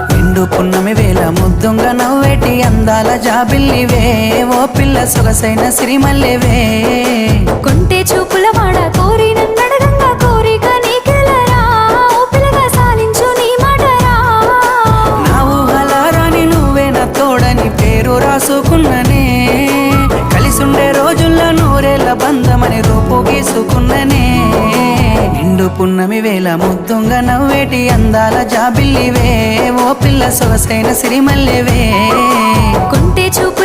నిండు పున్నమి వేళ ముద్దుంగ నవ్వేటి అందాల జాబిల్లివే ఓ పిల్ల సొగసైన సిరిమల్లెవే కొంటే చూపుల వాడ కోరి నన్నడగంగా కోరిక నీకెలరా ఓ పిల్లగా సాలించు నీ మాటరా నా ఊహలారాని నువ్వే నా తోడని పేరు రాసుకున్ననే కలిసుండే రోజుల్లో నూరేళ్ల బంధమని రూపు గీసుకున్ననే నిండు పున్నమి వేళ ముద్దుంగ నవ్వేటి అందాల జాబిల్లివే ఓ పిల్ల సొగసైన సిరిమల్లెవే కొంటే చూపు